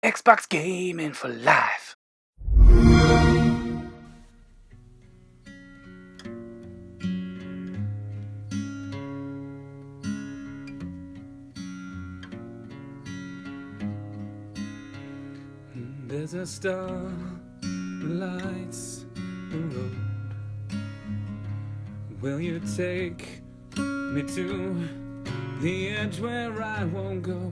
Xbox gaming for life. There's a star that lights the road. Will you take me to the edge where I won't go?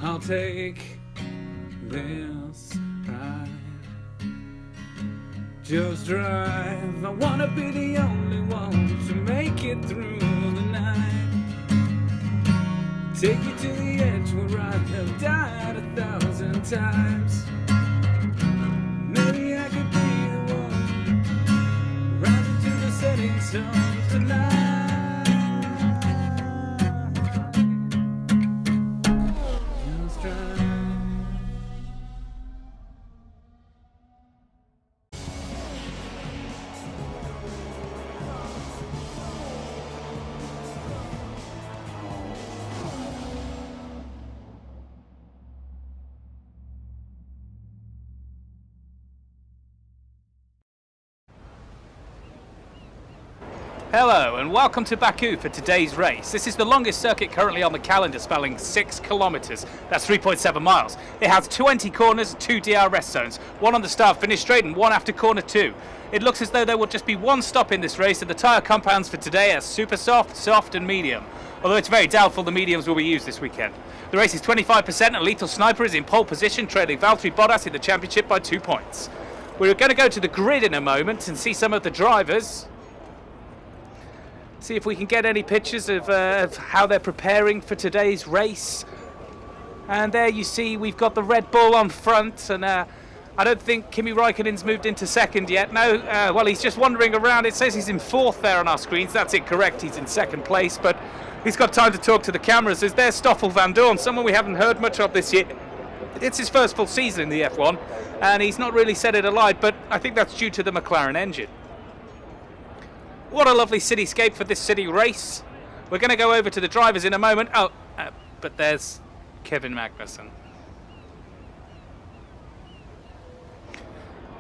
I'll take this ride. Just drive. I wanna be the only one to make it through the night. Take you to the edge where I have died 1,000 times. Maybe I could be the one rising to the setting sun tonight. Just drive. Hello and welcome to Baku for today's race. This is the longest circuit currently on the calendar, spelling 6 kilometers. That's 3.7 miles. It has 20 corners, 2 DRS zones, one on the start finish straight and one after corner 2. It looks as though there will just be one stop in this race, and the tyre compounds for today are super soft, soft and medium. Although it's very doubtful the mediums will be used this weekend. The race is 25% and Lethal Sniper is in pole position, trailing Valtteri Bottas in the championship by 2 points. We're going to go to the grid in a moment and see some of the drivers. See if we can get any pictures of how they're preparing for today's race. And there you see we've got the Red Bull on front, and I don't think Kimi Raikkonen's moved into second yet. No, well, he's just wandering around. It says he's in fourth there on our screens. That's incorrect, he's in second place, but he's got time to talk to the cameras. There's Stoffel van Dorn, someone we haven't heard much of this year. It's his first full season in the F1, and he's not really said it alight, but I think that's due to the McLaren engine. What a lovely cityscape for this city race. We're going to go over to the drivers in a moment. Oh, but there's Kevin Magnussen.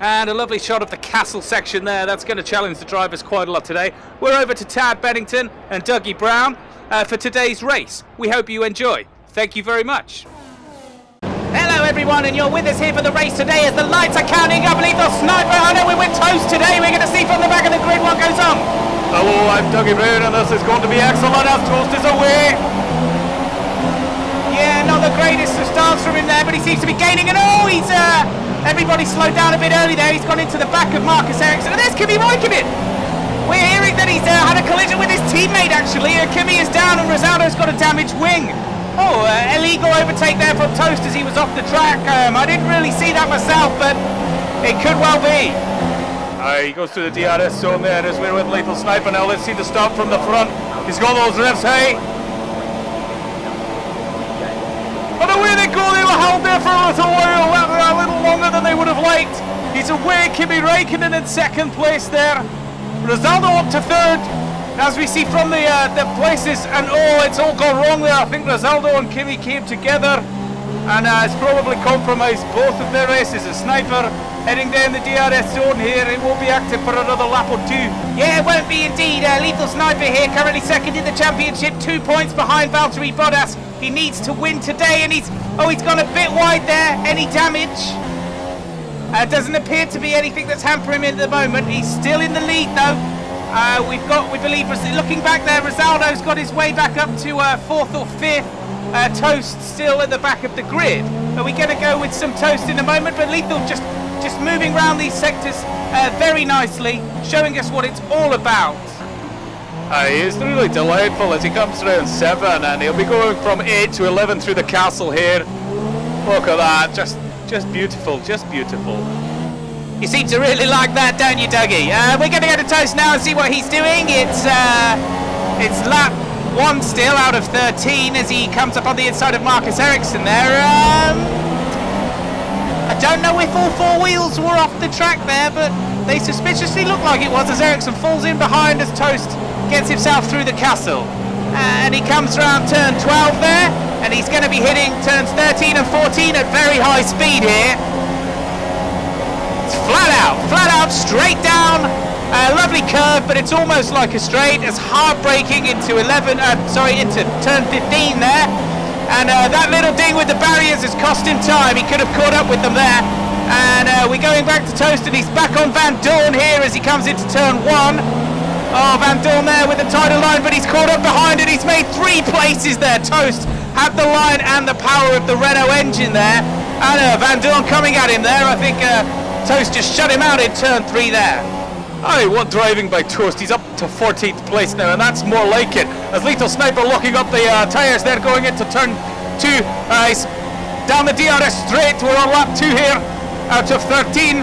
And a lovely shot of the castle section there. That's going to challenge the drivers quite a lot today. We're over to Tad Bennington and Dougie Brown for today's race. We hope you enjoy. Thank you very much. Hello everyone, and you're with us here for the race today as the lights are counting up. Lethal Sniper, I know we're with Toast today. We're going to see from the back of the grid what goes on. Hello, I'm Dougie Brown and this is going to be excellent as Toast is away. Yeah, not the greatest of starts from him there, but he seems to be gaining. And oh, he's everybody slowed down a bit early there. He's gone into the back of Marcus Ericsson. And there's Kimi Raikkonen. We're hearing that he's had a collision with his teammate actually. Kimi is down and Rosaldo's got a damaged wing. Oh, illegal overtake there from Toast as he was off the track. I didn't really see that myself, but it could well be. He goes to the DRS zone there as we're with Lethal Sniper now. Let's see the stop from the front. He's got those revs high. And away they go. They were held there for a little while, a little longer than they would have liked. He's away. Kimi Raikkonen in second place there. Rosaldo up to third. As we see from the places, and oh, it's all gone wrong there. I think Rosaldo and Kimi came together, and it's probably compromised both of their races. A Sniper heading down the DRS zone here. It won't be active for another lap or two. Yeah, it won't be indeed. Lethal Sniper here, currently second in the championship, 2 points behind Valtteri Bottas. He needs to win today, and he's gone a bit wide there. Any damage? Doesn't appear to be anything that's hampering him at the moment. He's still in the lead though. We believe, looking back there, Rosaldo's got his way back up to 4th or 5th. Toast still at the back of the grid. Are we going to go with some Toast in a moment? But Lethal just moving around these sectors very nicely, showing us what it's all about. He's really delightful as he comes around 7, and he'll be going from 8 to 11 through the castle here. Look at that, just beautiful, just beautiful. You seem to really like that, don't you, Dougie? We're going to go to Toast now and see what he's doing. It's lap 1 still out of 13 as he comes up on the inside of Marcus Ericsson there. I don't know if all 4 wheels were off the track there, but they suspiciously look like it was as Ericsson falls in behind as Toast gets himself through the castle. and he comes around turn 12 there, and he's going to be hitting turns 13 and 14 at very high speed here. It's flat out, straight down. Lovely curve, but it's almost like a straight. It's hard braking into into turn 15 there. And that little ding with the barriers has cost him time. He could have caught up with them there. And we're going back to Toast, and he's back on Van Dorn here as he comes into turn 1. Oh, Van Dorn there with the tidal line, but he's caught up behind it. He's made 3 places there. Toast had the line and the power of the Renault engine there. And Van Dorn coming at him there. I think Toast just shut him out in turn 3 there. I want driving by Toast. He's up to 14th place now, and that's more like it. As Lethal Sniper locking up the tyres there going into turn 2. He's down the DRS straight. We're on lap 2 here out of 13.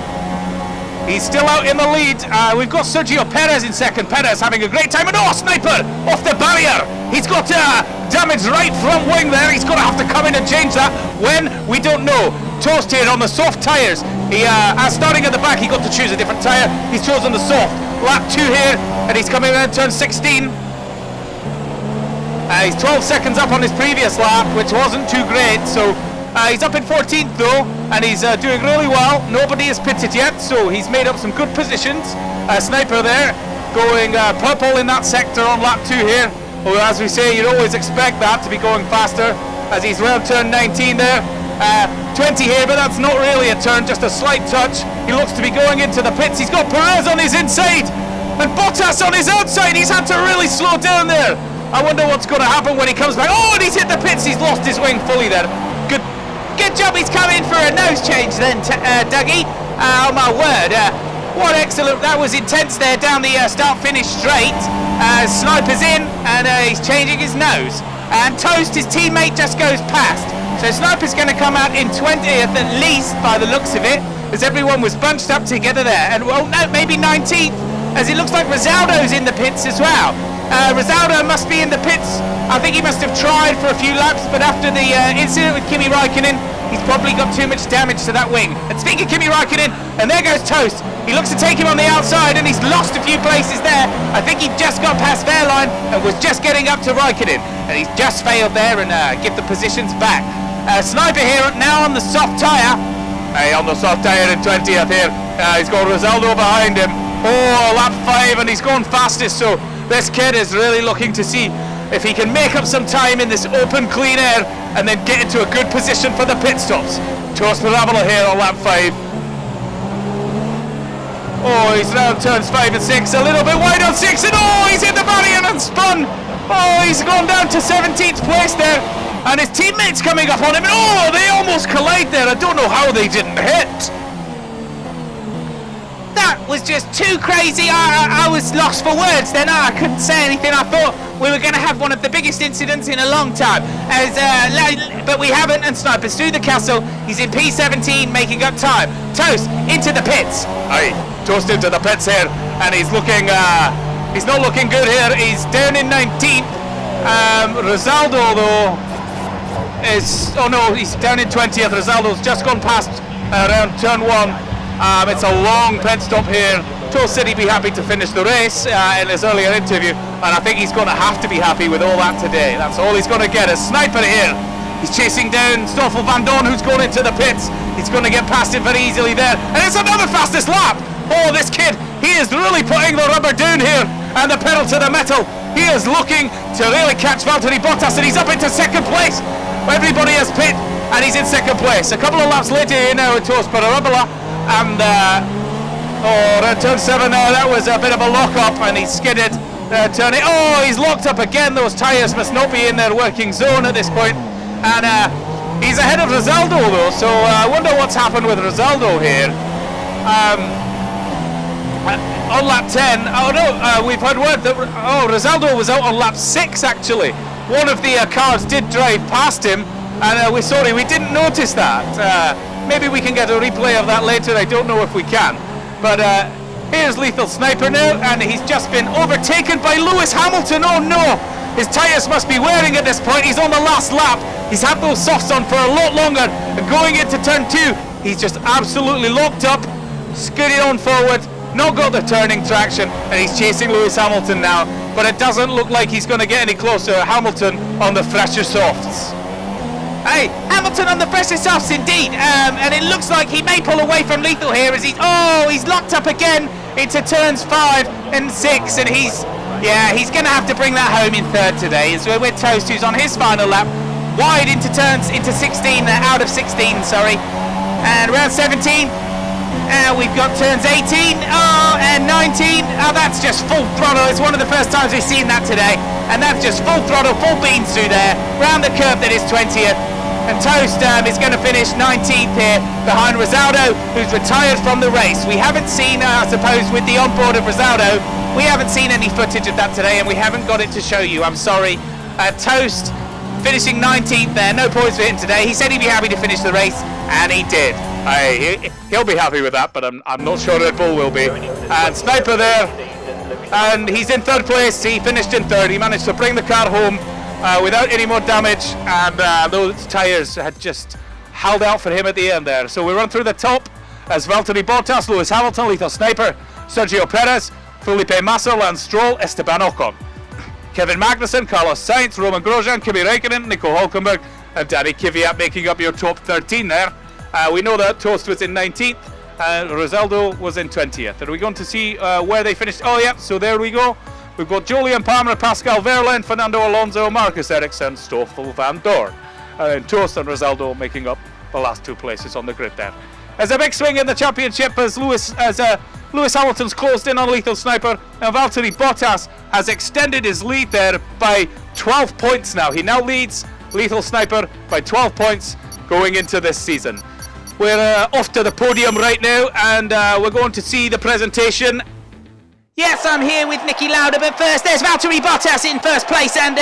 He's still out in the lead. We've got Sergio Perez in second. Perez having a great time. And Sniper off the barrier. He's got damaged right front wing there. He's going to have to come in and change that when we don't know. Toast here on the soft tyres. He starting at the back, he got to choose a different tyre. He's chosen the soft. Lap 2 here, and he's coming around turn 16. He's 12 seconds up on his previous lap, which wasn't too great. So he's up in 14th though, and he's doing really well. Nobody has pitted yet, so he's made up some good positions. Sniper there, going purple in that sector on lap 2 here. Well, as we say, you'd always expect that to be going faster, as he's around turn 19 there. 20 here, but that's not really a turn, just a slight touch. He looks to be going into the pits. He's got Perez on his inside and Bottas on his outside. He's had to really slow down there. I wonder what's going to happen when he comes back. Oh, and he's hit the pits. He's lost his wing fully there. Good job he's come in for a nose change then, Dougie. Oh my word, what excellent. That was intense there down the start-finish straight. Sniper's in, and he's changing his nose. And Toast, his teammate, just goes past. So Sniper's going to come out in 20th at least by the looks of it, as everyone was bunched up together there. And well, no, maybe 19th, as it looks like Rosaldo's in the pits as well. Rosaldo must be in the pits. I think he must have tried for a few laps, but after the incident with Kimi Räikkönen, he's probably got too much damage to that wing. And speaking of Kimi Räikkönen, and there goes Toast. He looks to take him on the outside, and he's lost a few places there. I think he just got past Fairline and was just getting up to Räikkönen, and he's just failed there and give the positions back. Sniper here now on the soft tyre. On the soft tyre in 20th here. He's got Rosaldo behind him. Oh, lap 5, and he's gone fastest. So this kid is really looking to see if he can make up some time in this open, clean air and then get into a good position for the pit stops. ToastParabola here on lap 5. Oh, he's round turns 5 and 6. A little bit wide on 6. And he's hit the barrier and spun. Oh, he's gone down to 17th place there. And his teammates coming up on him, and they almost collide there. I don't know how they didn't hit. That was just too crazy. I was lost for words then. I couldn't say anything. I thought we were going to have one of the biggest incidents in a long time, but we haven't. And Sniper's through the castle. He's in P17, making up time. Toast into the pits. Aye, Toast into the pits here, and he's looking. He's not looking good here. He's down in 19th. Rosaldo though is, he's down in 20th. Rosaldo's just gone past around turn 1. It's a long pit stop here. Toast said he'd be happy to finish the race in his earlier interview, and I think he's going to have to be happy with all that today. That's all he's going to get. A Sniper here. He's chasing down Stoffel Van Dorn, who's going into the pits. He's going to get past him very easily there, and it's another fastest lap. Oh, this kid, he is really putting the rubber down here and the pedal to the metal. He is looking to really catch Valtteri Bottas, and he's up into second place. Everybody has pit, and he's in second place. A couple of laps later here now at ToastParabola, and around turn 7 there, that was a bit of a lock-up, and he skidded turning. Oh, he's locked up again. Those tyres must not be in their working zone at this point, and he's ahead of Rosaldo though, so I wonder what's happened with Rosaldo here. On lap 10, we've heard word that Rosaldo was out on lap 6 actually. One of the cars did drive past him, and we didn't notice that. Maybe we can get a replay of that later. I don't know if we can. But here's Lethal Sniper now, and he's just been overtaken by Lewis Hamilton. Oh no! His tyres must be wearing at this point. He's on the last lap. He's had those softs on for a lot longer, and going into turn 2, he's just absolutely locked up, skidding on forward, not got the turning traction, and he's chasing Lewis Hamilton now, but it doesn't look like he's going to get any closer. Hamilton on the fresher softs. Hey, Hamilton on the fresher softs indeed, and it looks like he may pull away from Lethal here as he's locked up again into turns 5 and 6, and he's going to have to bring that home in third today, as we're with Toast, who's on his final lap, wide into 16, out of 16, sorry, and round 17, we've got turns 18, and 19, that's just full throttle. It's one of the first times we've seen that today, and that's just full throttle, full beans through there, round the curve that is 20th, and Toast is going to finish 19th here, behind Rosaldo, who's retired from the race. We haven't seen, I suppose, with the onboard of Rosaldo, we haven't seen any footage of that today, and we haven't got it to show you, I'm sorry. Toast finishing 19th there, no points for him today. He said he'd be happy to finish the race, and he did. He'll be happy with that, but I'm not sure Red Bull will be. And Sniper there, and he's in third place. He finished in third. He managed to bring the car home without any more damage, and those tyres had just held out for him at the end there. So we run through the top as Valtteri Bottas, Lewis Hamilton, Lethal Sniper, Sergio Perez, Felipe Massa, Lance Stroll, Esteban Ocon, Kevin Magnussen, Carlos Sainz, Roman Grosjean, Kimi Räikkönen, Nico Hülkenberg, and Danny Kvyat making up your top 13 there. We know that Toast was in 19th, and Rosaldo was in 20th. Are we going to see where they finished? Oh yeah, so there we go. We've got Julian Palmer, Pascal Wehrlein, Fernando Alonso, Marcus Ericsson, Stoffel Van Dorn. And Toast and Rosaldo making up the last 2 places on the grid there. There's a big swing in the championship as Lewis Hamilton's closed in on Lethal Sniper, and Valtteri Bottas has extended his lead there by 12 points now. He now leads Lethal Sniper by 12 points going into this season. We're off to the podium right now, and we're going to see the presentation. Yes, I'm here with Nicky Lauda, but first there's Valtteri Bottas in first place, and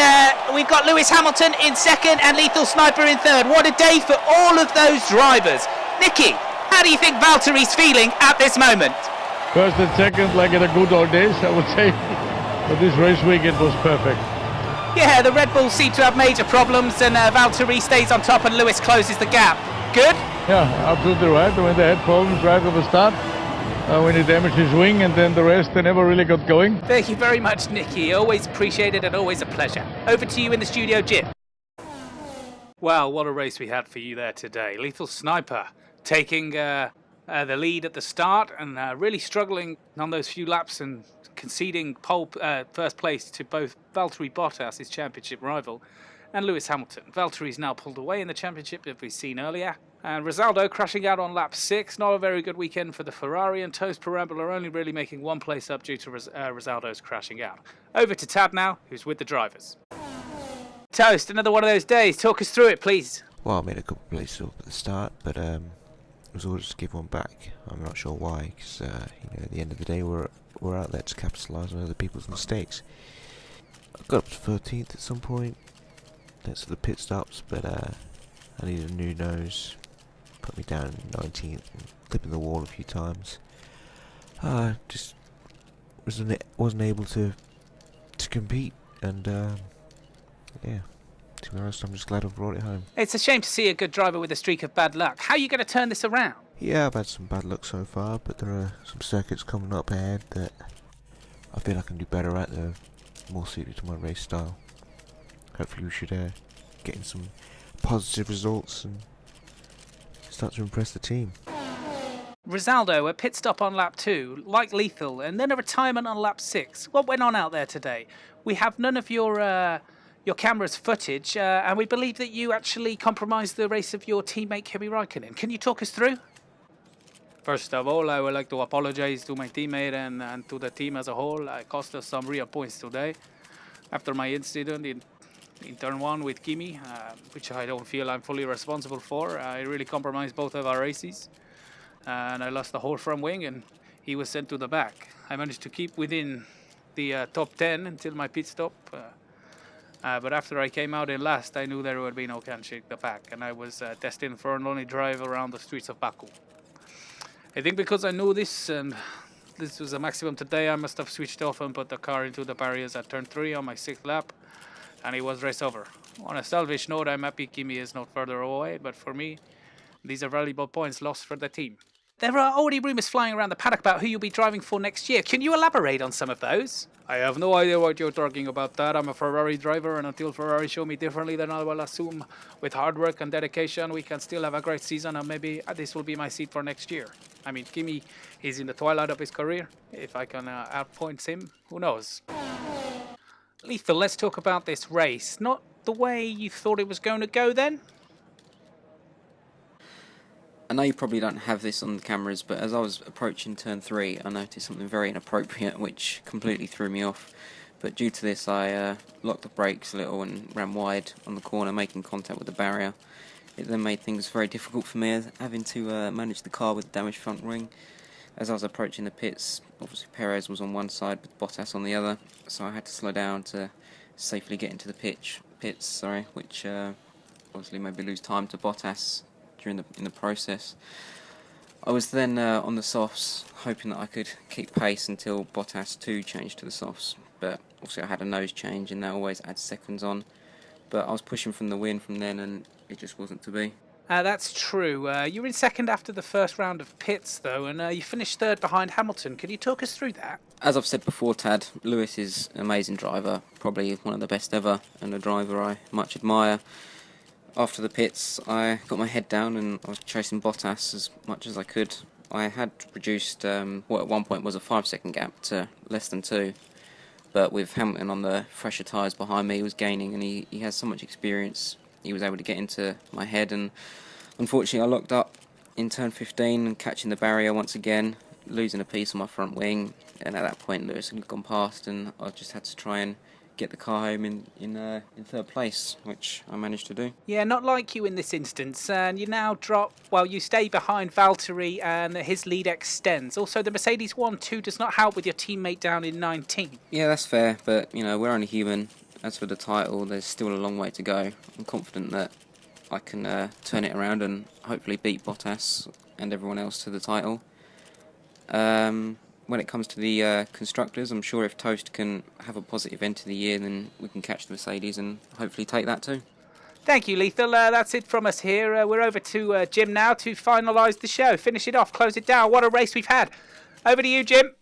we've got Lewis Hamilton in second and Lethal Sniper in third. What a day for all of those drivers. Nicky, how do you think Valtteri's feeling at this moment? First and second, like in the good old days, I would say. But this race week, it was perfect. Yeah, the Red Bulls seem to have major problems, and Valtteri stays on top and Lewis closes the gap. Good? Yeah, absolutely right. When they had problems right at the start, when he damaged his wing, and then the rest, they never really got going. Thank you very much, Nicky. Always appreciated and always a pleasure. Over to you in the studio, Jim. Well, what a race we had for you there today. Lethal Sniper taking the lead at the start and really struggling on those few laps and conceding first place to both Valtteri Bottas, his championship rival, and Lewis Hamilton. Valtteri's now pulled away in the championship, as we've seen earlier. And Rosaldo crashing out on lap 6. Not a very good weekend for the Ferrari, and ToastParabola only really making 1 place up due to Rosaldo's crashing out. Over to Tad now, who's with the drivers. Toast, another one of those days. Talk us through it, please. Well, I made a couple of places up at the start, but it was all just to give one back. I'm not sure why, because at the end of the day, we're out there to capitalise on other people's mistakes. I got up to 13th at some point, thanks to the pit stops, but I needed a new nose. Put me down 19th and clipping the wall a few times. Just wasn't able to compete, and yeah, to be honest, I'm just glad I brought it home. It's a shame to see a good driver with a streak of bad luck. How are you going to turn this around? Yeah, I've had some bad luck so far, but there are some circuits coming up ahead that I feel I can do better at. They're more suited to my race style. Hopefully we should get in some positive results and start to impress the team. Rosaldo, a pit stop on lap 2, like Lethal, and then a retirement on lap 6. What went on out there today? We have none of your camera's footage, and we believe that you actually compromised the race of your teammate Kimi Räikkönen. Can you talk us through? First of all, I would like to apologize to my teammate and to the team as a whole. I cost us some real points today after my incident in turn 1 with Kimi, which I don't feel I'm fully responsible for. I really compromised both of our races, and I lost the whole front wing, and he was sent to the back. I managed to keep within the top 10 until my pit stop, but after I came out in last, I knew there would be no catching the back, and I was destined for a lonely drive around the streets of Baku. I think because I knew this, and this was a maximum today, I must have switched off and put the car into the barriers at turn 3 on my 6th lap, and it was race over. On a selfish note, I'm happy Kimi is not further away, but for me, these are valuable points lost for the team. There are already rumours flying around the paddock about who you'll be driving for next year. Can you elaborate on some of those? I have no idea what you're talking about, Tad. I'm a Ferrari driver, and until Ferrari show me differently, then I will assume with hard work and dedication we can still have a great season, and maybe this will be my seat for next year. I mean, Kimi is in the twilight of his career. If I can outpoint him, who knows? Lethal, let's talk about this race. Not the way you thought it was going to go then? I know you probably don't have this on the cameras, but as I was approaching turn 3, I noticed something very inappropriate which completely threw me off. But due to this, I locked the brakes a little and ran wide on the corner, making contact with the barrier. It then made things very difficult for me, having to manage the car with the damaged front wing. As I was approaching the pits, obviously Perez was on one side with Bottas on the other, so I had to slow down to safely get into the pits, which obviously made me lose time to Bottas in the process. I was then on the softs, hoping that I could keep pace until Bottas 2 changed to the softs, but obviously I had a nose change and that always adds seconds on. But I was pushing from the win from then and it just wasn't to be. That's true. You were in second after the first round of pits though, and you finished third behind Hamilton. Can you talk us through that? As I've said before, Tad, Lewis is an amazing driver, probably one of the best ever, and a driver I much admire. After the pits, I got my head down and I was chasing Bottas as much as I could. I had reduced what at one point was a 5-second gap to less than 2. But with Hamilton on the fresher tyres behind me, he was gaining, and he has so much experience. He was able to get into my head, and unfortunately I locked up in turn 15 and catching the barrier once again, losing a piece on my front wing. And at that point Lewis had gone past and I just had to try and get the car home in third place, which I managed to do. Yeah, not like you in this instance, and you now drop, well, you stay behind Valtteri and his lead extends. Also, the Mercedes 1-2 does not help with your teammate down in 19. Yeah, that's fair, but, you know, we're only human. As for the title, there's still a long way to go. I'm confident that I can turn it around and hopefully beat Bottas and everyone else to the title. When it comes to the constructors, I'm sure if Toast can have a positive end to the year, then we can catch the Mercedes and hopefully take that too. Thank you, Lethal. That's it from us here. We're over to Jim now to finalise the show. Finish it off, close it down. What a race we've had. Over to you, Jim.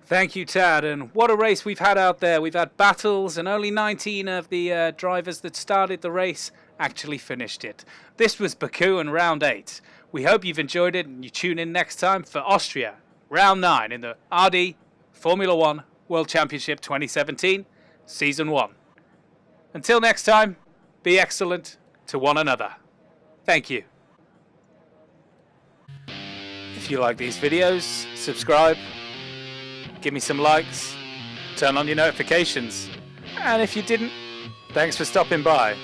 Thank you, Tad, and what a race we've had out there. We've had battles, and only 19 of the drivers that started the race actually finished it. This was Baku in round 8. We hope you've enjoyed it, and you tune in next time for Austria, round 9 in the RD Formula 1 World Championship 2017, Season 1. Until next time, be excellent to one another. Thank you. If you like these videos, subscribe, give me some likes, turn on your notifications. And if you didn't, thanks for stopping by.